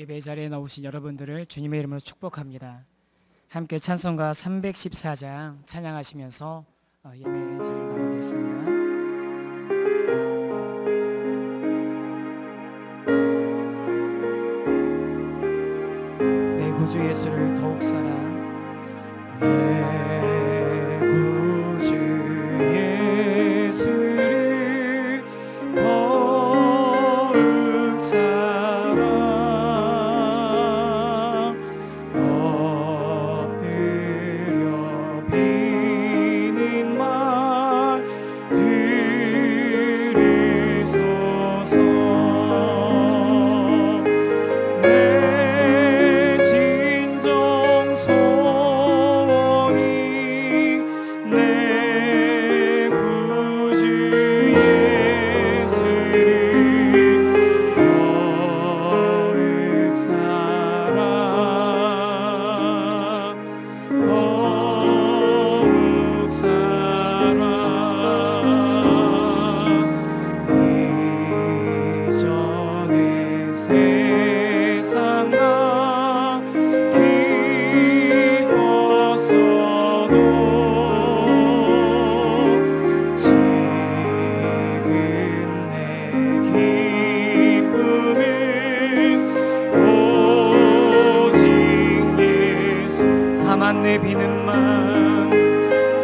예배 자리에 나오신 여러분들을 주님의 이름으로 축복합니다. 함께 찬송가 314장 찬양하시면서 예배 자리에 나오겠습니다. 내 구주 예수를 더욱 사랑 내 구주 예수를 더욱 사랑 엎드려 비는 말 들으소서 내 진정 소원이 내 구주 예수를 더욱 사랑 더욱 사랑 이전의 세상과 기뻤어도 지금 내 기쁨은 오직 예수 다만 내 비는 맘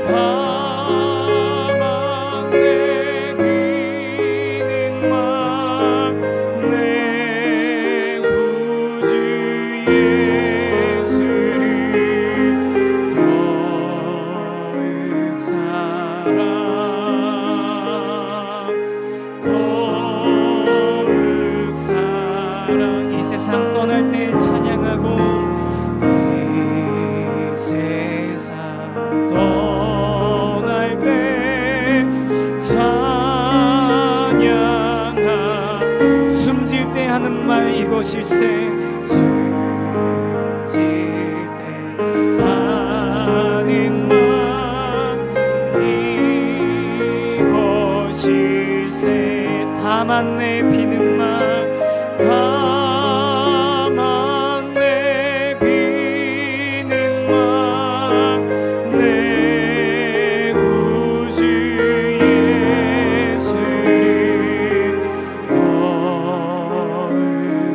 다만 내 비는 맘 내 구주 예수를 더욱 사랑 더욱 사랑 이 세상 떠날 때 찬양하고 이 세상 떠날 때 찬양하 숨질 때 하는 말 이것일세 숨질 때 하는 말 이것일세 다만 내 비는 말 다만 내 비는 말 내 구주 예수를 더욱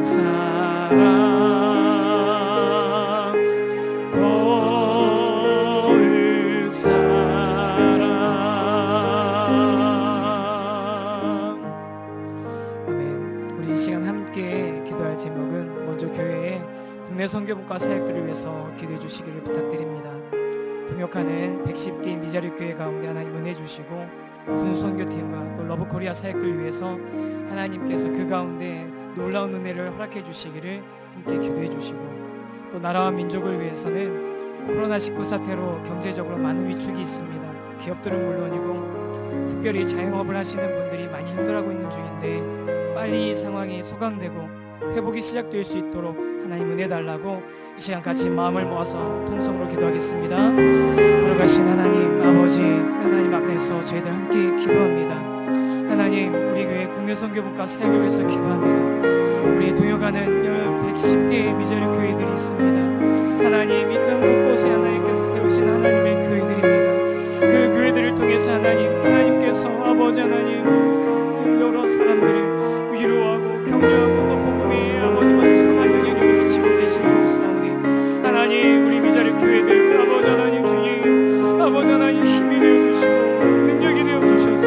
사랑 더욱 사랑 아멘. 우리 이 시간 함께 기도할 제목은 먼저 교회의 국내 선교분과 사역들을 위해서 기도해 주시기를 부탁드립니다. 동역하는 110개 미자립 교회 가운데 하나님 은혜 주시고 군 선교팀과 또 러브코리아 사역들을 위해서 하나님께서 그 가운데 놀라운 은혜를 허락해 주시기를 함께 기도해 주시고 또 나라와 민족을 위해서는 코로나19 사태로 경제적으로 많은 위축이 있습니다. 기업들은 물론이고 특별히 자영업을 하시는 분들이 많이 힘들어하고 있는 중인데 빨리 이 상황이 소강되고 회복이 시작될 수 있도록 하나님 은혜 달라고 이 시간 같이 마음을 모아서 통성으로 기도하겠습니다. 걸어가신 하나님 아버지 하나님 앞에서 저희들 함께 기도합니다. 하나님 우리 교회 국내 선교분과 사역을 위해서 기도합니다. 우리 동역하는 110개의 미자립 교회들이 있습니다. 하나님 이 땅 곳곳에 하나님께서 세우신 하나님의 교회들입니다. 그 교회들을 통해서 하나님께서 아버지 하나님 여러 사람들을 위로하고 격려하고 또 복음의 아버지 말씀을 영향력을 미치고 계신 줄 사오니 하나님 우리 미자립 교회들 아버지 하나님 주님 아버지 하나님 힘이 되어주시고 능력이 되어주셔서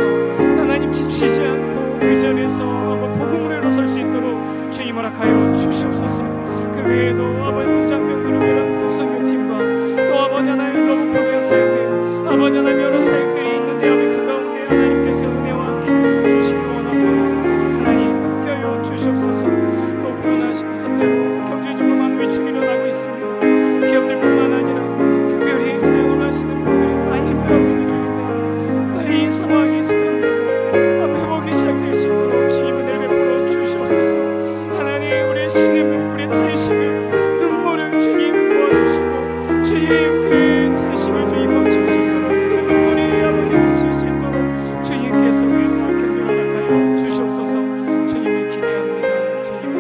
하나님 지치지 않고 그 자리에서 복음으로 일어설 수 있도록 주님 허락하여 주시옵소서. 그 외에도 아버지 농장병들을 위한 국선교팀과 또 아버지 하나님 러브코리아 사역들 아버지 하나님 여러 사역들이 있는데 아버지 그 가운데 하나님께서 은혜와 함께 주시기 원하고 하나님 함께하여 주시옵소서. 또 코로나19 사태로 경제적으로 많은 위축이 일어나고 있습니다. 기업들뿐만 아니라 특별히 자영업을 하시는 분들 많이 힘들어하고 있는 중인데 빨리 이 상황이 소강되고 회복이 시작될 수 있도록 주님 은혜를 베풀어 주시옵소서. 하나님 우리의 신임을 우리의 탄식을 눈물을 주님 모아주시고 주님 그 탄식을 주님 멈출 수 있도록 그 눈물이 아버지 그칠 수 있도록 주님께서 위로와 격려를 하여 주시옵소서. 주님을 기대합니다. 주님을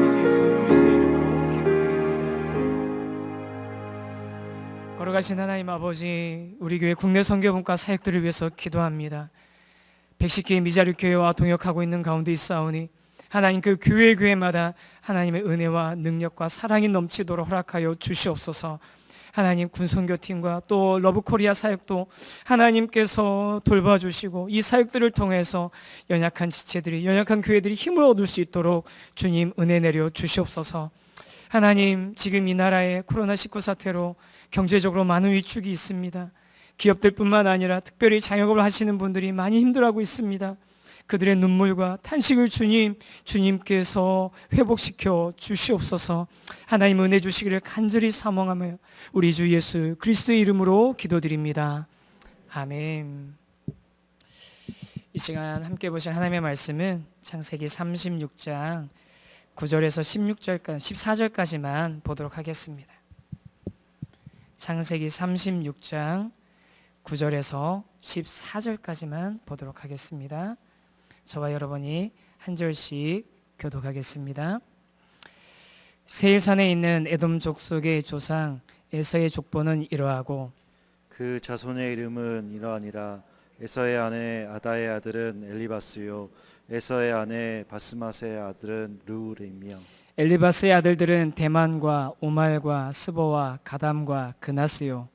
이제 예수 그리스도 걸어가신 하나님 아버지, 우리 교회 국내 선교분과 사역들을 위해서 기도합니다. 110개의 미자립 교회와 동역하고 있는 가운데 있사오니 하나님 그 교회마다 하나님의 은혜와 능력과 사랑이 넘치도록 허락하여 주시옵소서. 하나님 군선교팀과 또 러브코리아 사역도 하나님께서 돌봐주시고 이 사역들을 통해서 연약한 지체들이, 연약한 교회들이 힘을 얻을 수 있도록 주님 은혜 내려 주시옵소서. 하나님, 지금 이 나라에 코로나19 사태로 경제적으로 많은 위축이 있습니다. 기업들뿐만 아니라 특별히 자영업을 하시는 분들이 많이 힘들어하고 있습니다. 그들의 눈물과 탄식을 주님께서 회복시켜 주시옵소서. 하나님 은혜 주시기를 간절히 사모하며 우리 주 예수 그리스도의 이름으로 기도드립니다. 아멘. 이 시간 함께 보실 하나님의 말씀은 창세기 36장 9절에서 14절까지만 보도록 하겠습니다. 창세기 36장 9절에서 14절까지만 보도록 하겠습니다. 저와 여러분이 한 절씩 교독하겠습니다. 세일산에 있는 에돔 족속의 조상 에서의 족보는 이러하고 그 자손의 이름은 이러하니라. 에서의 아내 아다의 아들은 엘리바스요 에서의 아내 바스맛의 아들은 르우이며 엘리바스의 아들들은 대만과 오말과 스보와 가담과 그나스요.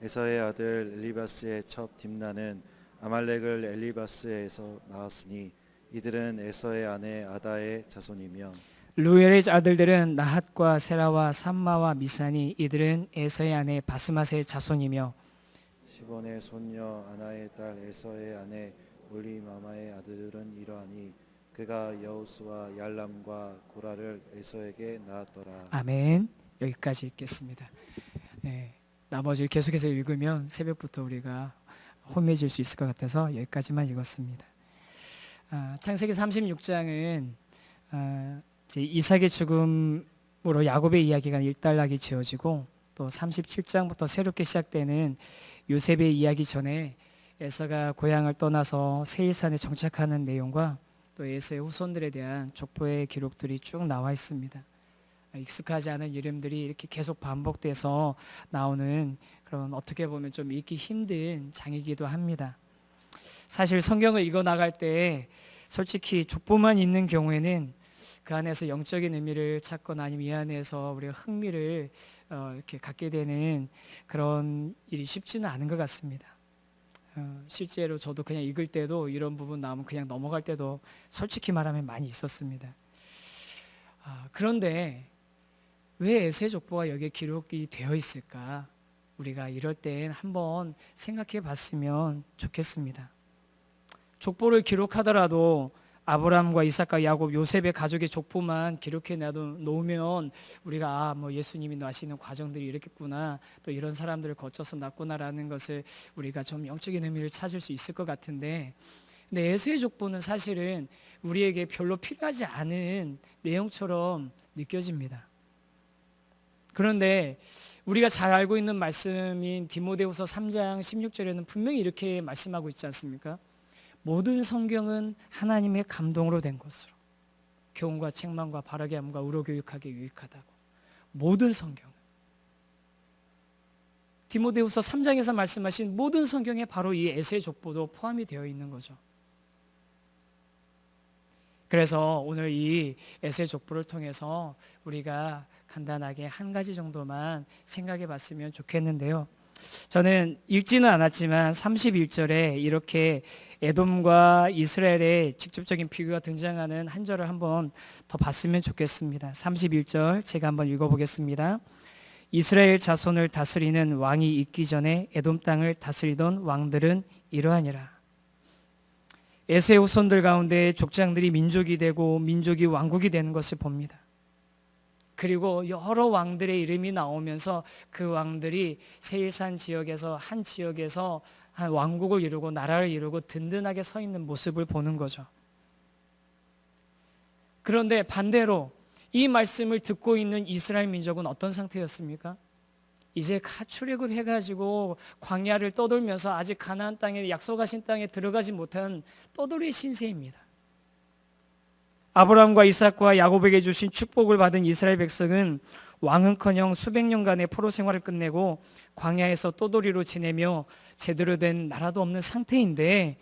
에서의 아들 엘리바스의 첩 딥나는 아말렉을 엘리바스에서 낳았으니 이들은 에서의 아내 아다의 자손이며 루엘의 아들들은 나핫과 세라와 삼마와 미사니 이들은 에서의 아내 바스맛의 자손이며 시본의 손녀 아나의 딸 에서의 아내 올리마마의 아들들은 이러하니 그가 여우스와 얄람과 고라를 에서에게 낳았더라. 아멘. 여기까지 읽겠습니다. 네, 나머지를 계속해서 읽으면 새벽부터 우리가 혼미해질 수 있을 것 같아서 여기까지만 읽었습니다. 창세기 36장은 이삭의 죽음으로 야곱의 이야기가 일단락이 지어지고 또 37장부터 새롭게 시작되는 요셉의 이야기 전에 에서가 고향을 떠나서 세일산에 정착하는 내용과 또 에서의 후손들에 대한 족보의 기록들이 쭉 나와 있습니다. 익숙하지 않은 이름들이 이렇게 계속 반복돼서 나오는 그런 어떻게 보면 좀 읽기 힘든 장이기도 합니다. 사실 성경을 읽어 나갈 때 솔직히 족보만 있는 경우에는 그 안에서 영적인 의미를 찾거나 아니면 이 안에서 우리가 흥미를 이렇게 갖게 되는 그런 일이 쉽지는 않은 것 같습니다. 실제로 저도 그냥 읽을 때도 이런 부분 나오면 그냥 넘어갈 때도 솔직히 말하면 많이 있었습니다. 그런데 왜 에서의 족보가 여기에 기록이 되어 있을까? 우리가 이럴 땐 한번 생각해 봤으면 좋겠습니다. 족보를 기록하더라도 아브라함과 이삭과 야곱, 요셉의 가족의 족보만 기록해 놓으면 우리가 예수님이 나시는 과정들이 이렇겠구나, 또 이런 사람들을 거쳐서 났구나라는 것을 우리가 좀 영적인 의미를 찾을 수 있을 것 같은데, 근데 에서의 족보는 사실은 우리에게 별로 필요하지 않은 내용처럼 느껴집니다. 그런데 우리가 잘 알고 있는 말씀인 디모데후서 3장 16절에는 분명히 이렇게 말씀하고 있지 않습니까? 모든 성경은 하나님의 감동으로 된 것으로 교훈과 책망과 바르게 함과 의로 교육하기에 유익하다고. 모든 성경, 디모데후서 3장에서 말씀하신 모든 성경에 바로 이 에서의 족보도 포함이 되어 있는 거죠. 그래서 오늘 이 에서의 족보를 통해서 우리가 간단하게 한 가지 정도만 생각해 봤으면 좋겠는데요. 저는 읽지는 않았지만 31절에 이렇게 에돔과 이스라엘의 직접적인 비교가 등장하는 한 절을 한번 더 봤으면 좋겠습니다. 31절 제가 한번 읽어보겠습니다. 이스라엘 자손을 다스리는 왕이 있기 전에 에돔 땅을 다스리던 왕들은 이러하니라. 에서의 후손들 가운데 족장들이 민족이 되고 민족이 왕국이 되는 것을 봅니다. 그리고 여러 왕들의 이름이 나오면서 그 왕들이 세일산 지역에서 한 지역에서 한 왕국을 이루고 나라를 이루고 든든하게 서 있는 모습을 보는 거죠. 그런데 반대로 이 말씀을 듣고 있는 이스라엘 민족은 어떤 상태였습니까? 이제 출애굽해가지고 광야를 떠돌면서 아직 가나안 땅에, 약속하신 땅에 들어가지 못한 떠돌이 신세입니다. 아브라함과 이삭과 야곱에게 주신 축복을 받은 이스라엘 백성은 왕은커녕 수백 년간의 포로 생활을 끝내고 광야에서 떠돌이로 지내며 제대로 된 나라도 없는 상태인데,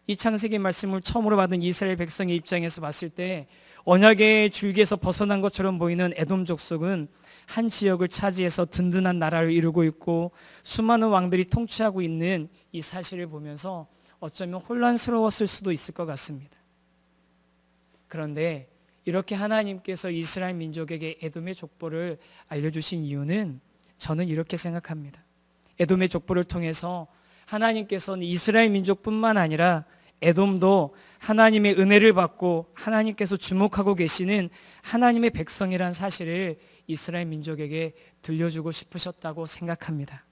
이 창세기 말씀을 처음으로 받은 이스라엘 백성의 입장에서 봤을 때 언약의 줄기에서 벗어난 것처럼 보이는 에돔 족속은 한 지역을 차지해서 든든한 나라를 이루고 있고 수많은 왕들이 통치하고 있는 이 사실을 보면서 어쩌면 혼란스러웠을 수도 있을 것 같습니다. 그런데 이렇게 하나님께서 이스라엘 민족에게 에돔의 족보를 알려주신 이유는 저는 이렇게 생각합니다. 에돔의 족보를 통해서 하나님께서는 이스라엘 민족뿐만 아니라 에돔도 하나님의 은혜를 받고 하나님께서 주목하고 계시는 하나님의 백성이란 사실을 이스라엘 민족에게 들려주고 싶으셨다고 생각합니다.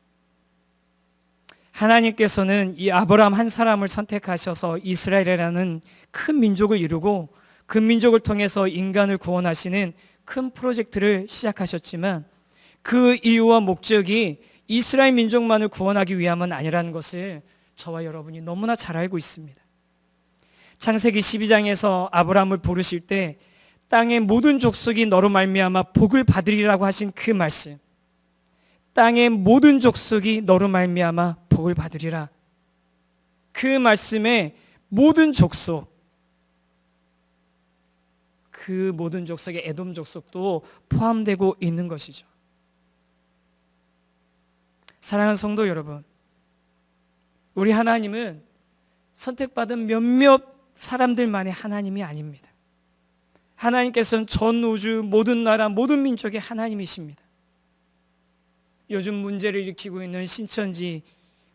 하나님께서는 이 아브라함 한 사람을 선택하셔서 이스라엘이라는 큰 민족을 이루고 그 민족을 통해서 인간을 구원하시는 큰 프로젝트를 시작하셨지만 그 이유와 목적이 이스라엘 민족만을 구원하기 위함은 아니라는 것을 저와 여러분이 너무나 잘 알고 있습니다. 창세기 12장에서 아브라함을 부르실 때 땅의 모든 족속이 너로 말미암아 복을 받으리라고 하신 그 말씀, 땅의 모든 족속이 너로 말미암아 복을 받으리라, 그 말씀에 모든 족속, 그 모든 족속의 에돔 족속도 포함되고 있는 것이죠. 사랑하는 성도 여러분, 우리 하나님은 선택받은 몇몇 사람들만의 하나님이 아닙니다. 하나님께서는 전 우주 모든 나라 모든 민족의 하나님이십니다. 요즘 문제를 일으키고 있는 신천지,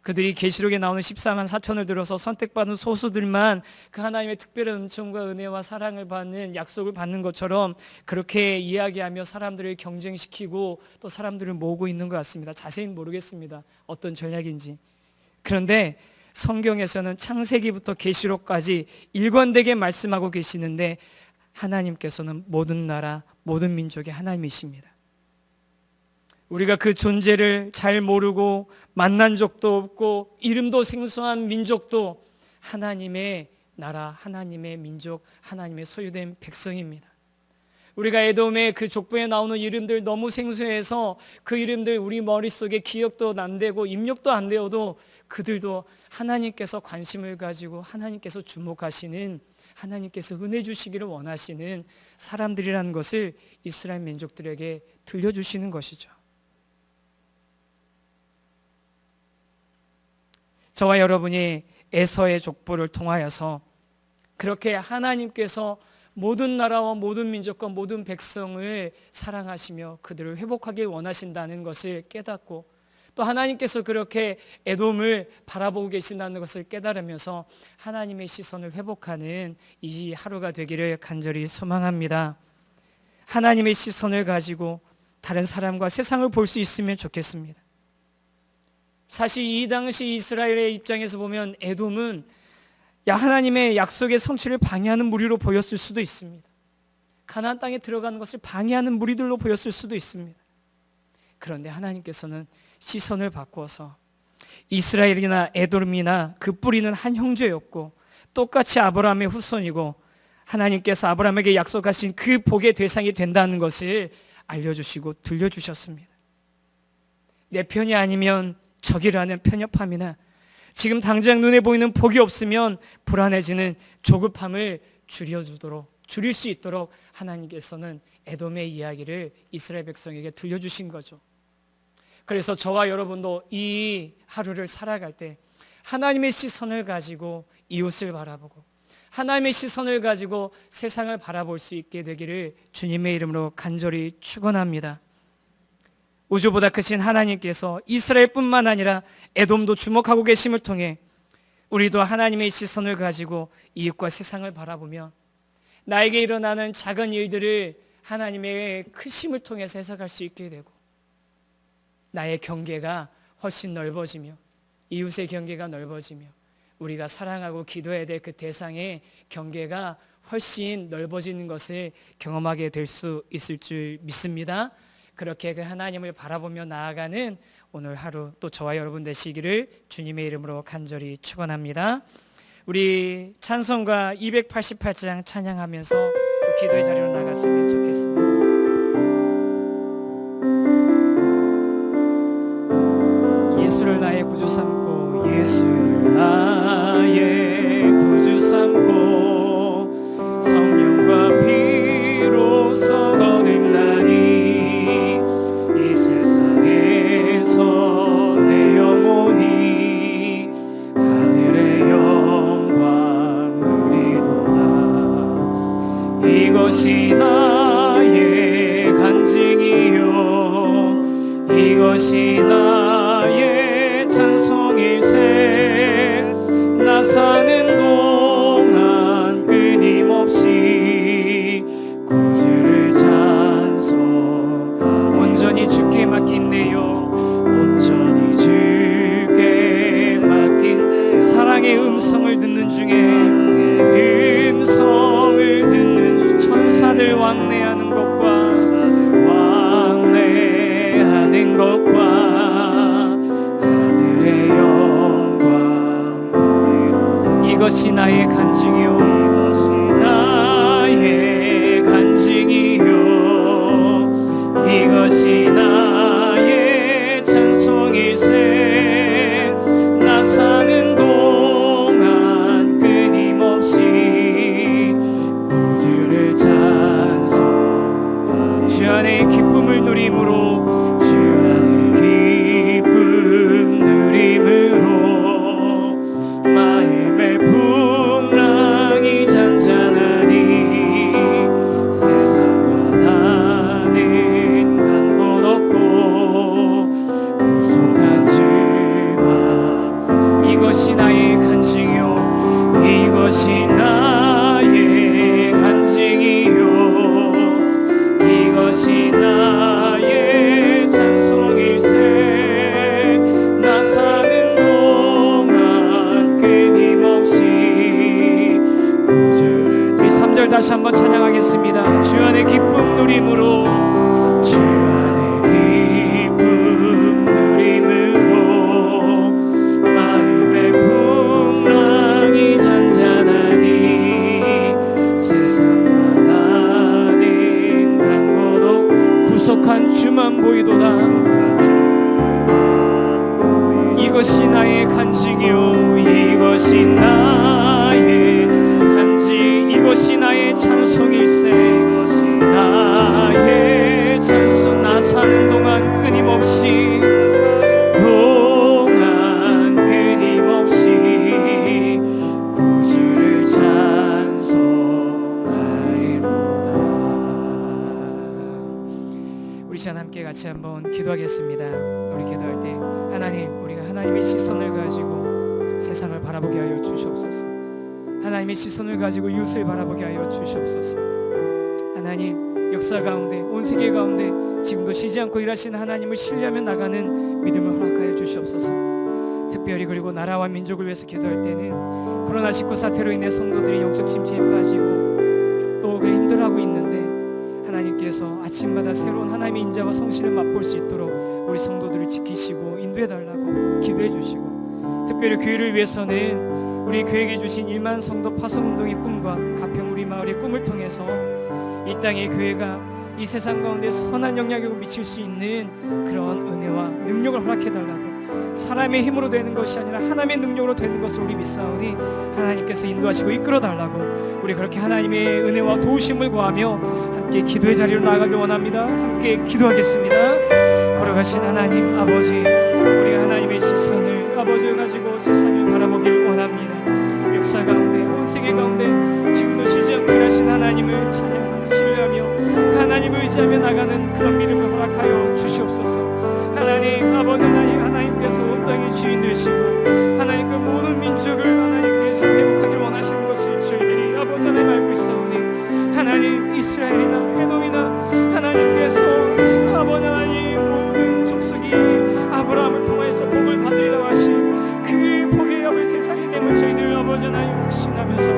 그들이 계시록에 나오는 14만 4천을 들어서 선택받은 소수들만 그 하나님의 특별한 은총과 은혜와 사랑을 받는 약속을 받는 것처럼 그렇게 이야기하며 사람들을 경쟁시키고 또 사람들을 모으고 있는 것 같습니다. 자세히는 모르겠습니다. 어떤 전략인지. 그런데 성경에서는 창세기부터 계시록까지 일관되게 말씀하고 계시는데 하나님께서는 모든 나라 모든 민족의 하나님이십니다. 우리가 그 존재를 잘 모르고 만난 적도 없고 이름도 생소한 민족도 하나님의 나라, 하나님의 민족, 하나님의 소유된 백성입니다. 우리가 에돔의 그 족보에 나오는 이름들 너무 생소해서 그 이름들 우리 머릿속에 기억도 안 되고 입력도 안 되어도 그들도 하나님께서 관심을 가지고 하나님께서 주목하시는, 하나님께서 은혜 주시기를 원하시는 사람들이라는 것을 이스라엘 민족들에게 들려주시는 것이죠. 저와 여러분이 에서의 족보를 통하여서 그렇게 하나님께서 모든 나라와 모든 민족과 모든 백성을 사랑하시며 그들을 회복하길 원하신다는 것을 깨닫고 또 하나님께서 그렇게 에돔을 바라보고 계신다는 것을 깨달으면서 하나님의 시선을 회복하는 이 하루가 되기를 간절히 소망합니다. 하나님의 시선을 가지고 다른 사람과 세상을 볼 수 있으면 좋겠습니다. 사실 이 당시 이스라엘의 입장에서 보면 에돔은 하나님의 약속의 성취를 방해하는 무리로 보였을 수도 있습니다. 가나안 땅에 들어가는 것을 방해하는 무리들로 보였을 수도 있습니다. 그런데 하나님께서는 시선을 바꾸어서 이스라엘이나 에돔이나 그 뿌리는 한 형제였고 똑같이 아브라함의 후손이고 하나님께서 아브라함에게 약속하신 그 복의 대상이 된다는 것을 알려주시고 들려주셨습니다. 내 편이 아니면 적이라는 편협함이나 지금 당장 눈에 보이는 복이 없으면 불안해지는 조급함을 줄일 수 있도록 하나님께서는 에돔의 이야기를 이스라엘 백성에게 들려주신 거죠. 그래서 저와 여러분도 이 하루를 살아갈 때 하나님의 시선을 가지고 이웃을 바라보고 하나님의 시선을 가지고 세상을 바라볼 수 있게 되기를 주님의 이름으로 간절히 축원합니다. 우주보다 크신 하나님께서 이스라엘뿐만 아니라 에돔도 주목하고 계심을 통해 우리도 하나님의 시선을 가지고 이웃과 세상을 바라보며 나에게 일어나는 작은 일들을 하나님의 크심을 통해서 해석할 수 있게 되고 나의 경계가 훨씬 넓어지며 이웃의 경계가 넓어지며 우리가 사랑하고 기도해야 될 그 대상의 경계가 훨씬 넓어지는 것을 경험하게 될 수 있을 줄 믿습니다. 그렇게 그 하나님을 바라보며 나아가는 오늘 하루 또 저와 여러분 되시기를 주님의 이름으로 간절히 축원합니다. 우리 찬송가 288장 찬양하면서 또 기도의 자리로 나갔으면 좋겠습니다. 나의 구주 삼고 예수를 나의 구주 삼고 성령과 피로써 거듭나니 이 세상에서 내 영혼이 하늘의 영광 누리도다. 이것이 나의 간증이요 이것이 나의 찬송일세. 나 사는 동안 끊임없이 구주를 찬송. 온전히 주께 맡긴네요. 온전히 주께 맡긴 사랑의 음성을 듣는 중에 음성을 듣는 천사들 왕래하는 것과 왕래하는 것과 하늘의 영광. 이것이 나의 간증이요 나의 간증이요 이것이 나의 찬송일세. 나 사는 동안 끊임없이 구주를 찬송. 주 안에 기쁨을 누림으로 주 안에 기쁨 누림으로 마음의 풍랑이 잔잔하니 세상과 나는 간 곳 없고 구속한 주만. 이것이 나의 간증이요 이것이 나의 간증이요 이것이 나의 찬송일세. 나 사는 동안 끊임없이 구주를. 우리 3절 다시 한번 찬양하겠습니다. 주 안에 기쁨 누림으로 주 안에 기쁨 누림으로 마음의 풍랑이 잔잔하니 세상과 나는 간 곳 없고 구속한 주만 보이도다. 이것이 나의 간증이요 이것이 나의 간증. 이것이 나의 찬송일세. 나의 찬송. 나 사는 동안 끊임없이 구주를 찬송하리로다. 우리 시간 함께 같이 한번 기도하겠습니다. 우리 기도할 때 하나님, 우리가 하나님의 시선을 가지고 세상을 바라보게 하여 주시옵소서. 하나님의 시선을 가지고 이웃을 바라보게 하여 주시옵소서. 하나님, 역사 가운데 온 세계 가운데 지금도 쉬지 않고 일하시는 하나님을 신뢰하며 나가는 믿음을 허락하여 주시옵소서. 특별히 그리고 나라와 민족을 위해서 기도할 때는 코로나19 사태로 인해 성도들이 영적 침체에 빠지고 또 그래 힘들어하고 있는데 하나님께서 아침마다 새로운 하나님의 인자와 성실을 맛볼 수 있도록 우리 성도들을 지키시고 인도해달라고 기도해 주시고, 특별히 교회를 위해서는 우리 교회에게 주신 1만 성도 파송운동의 꿈과 가평 우리 마을의 꿈을 통해서 이 땅의 교회가 이 세상 가운데 선한 영향력을 미칠 수 있는 그런 은혜와 능력을 허락해달라고, 사람의 힘으로 되는 것이 아니라 하나님의 능력으로 되는 것을 우리 믿사오니 하나님께서 인도하시고 이끌어달라고 우리 그렇게 하나님의 은혜와 도우심을 구하며 함께 기도의 자리로 나아가길 원합니다. 함께 기도하겠습니다. 걸어가신 하나님 아버지, 우리가 하나님의 시선을 아버지를 가지고 세상을 바라보길 원합니다. 역사 가운데 온 세계 가운데 지금도 쉬지 않고 일하신 하나님을 찬양하며 신뢰하며 그 하나님을 의지하며 나가는 그런 믿음을 허락하여 주시옵소서. 하나님 아버지, 하나님께서 온 땅의 주인 되시고 하나님 그 모든 민족을 하나님께서 회복하기를 원하시는 것을 저희들이 아버지 하나님 알고 있사오니 하나님 이스라엘이나 에돔이나 하나님께서 아버지 하나님 모든 족속이 아브라함을 통하여서 복을 받으리라고 하신 그 복의 엽을 세상에 내면 저희들 아버지 하나님 확신하면서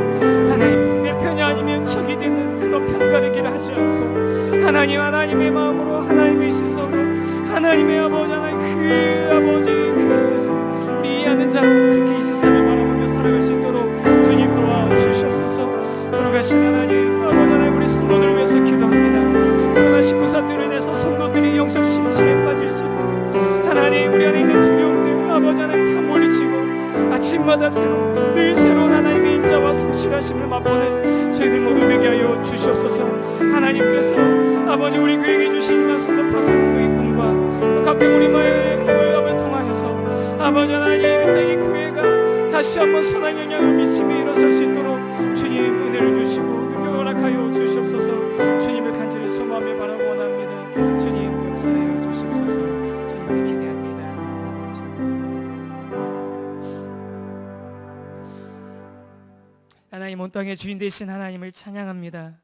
하나님 내 편이 아니면 적이 되는 그런 편가르기를 하지 않고 하나님의 마음으로 하나님의 시선으로 하나님의 아버지 하나님 그 아버지 그 뜻을 우리 이해하는 자 그렇게 이 세상을 바라보며 살아갈 수 있도록 주님 도와주시옵소서. 돌아가신 하나님 아버지 하나님 우리 성도들을 위해서 기도합니다. 코로나19 사태로 인해서 성도들이 영적 심취에 빠질 수 있는 하나님 우리 안에 있는 두려움들 아버지 하나님 아침마다 늘 새로운 하나님의 인자와 성실하심을 맛보는 저희들 모두 되게 하여 주시옵소서. 하나님께서 아버지 우리 교회에 주신 말씀도 파송의 꿈과 가평 우리마의 꿈을 통하여서 아버지 하나님 이 교회가 다시 한번 선한 영향을 미치며 일어설 수 있도록 주님 은혜를 주시고 능력을 허락하여 주시옵소서. 주님을 간절히 소망하며 바라고 원합니다. 주님 역사하여 주시옵소서. 주님을 기대합니다. 하나님 온 땅의 주인 되신 하나님을 찬양합니다.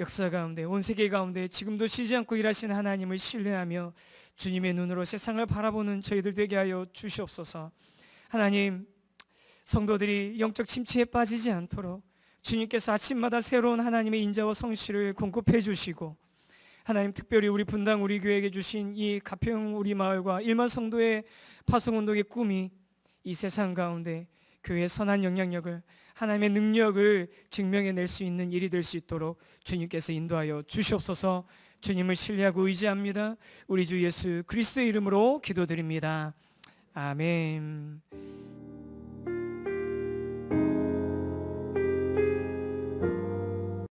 역사 가운데 온 세계 가운데 지금도 쉬지 않고 일하시는 하나님을 신뢰하며 주님의 눈으로 세상을 바라보는 저희들 되게 하여 주시옵소서. 하나님 성도들이 영적 침체에 빠지지 않도록 주님께서 아침마다 새로운 하나님의 인자와 성실을 공급해 주시고 하나님 특별히 우리 분당 우리 교회에게 주신 이 가평 우리 마을과 1만 성도의 파송운동의 꿈이 이 세상 가운데 교회의 선한 영향력을 하나님의 능력을 증명해낼 수 있는 일이 될 수 있도록 주님께서 인도하여 주시옵소서. 주님을 신뢰하고 의지합니다. 우리 주 예수 그리스도의 이름으로 기도드립니다. 아멘.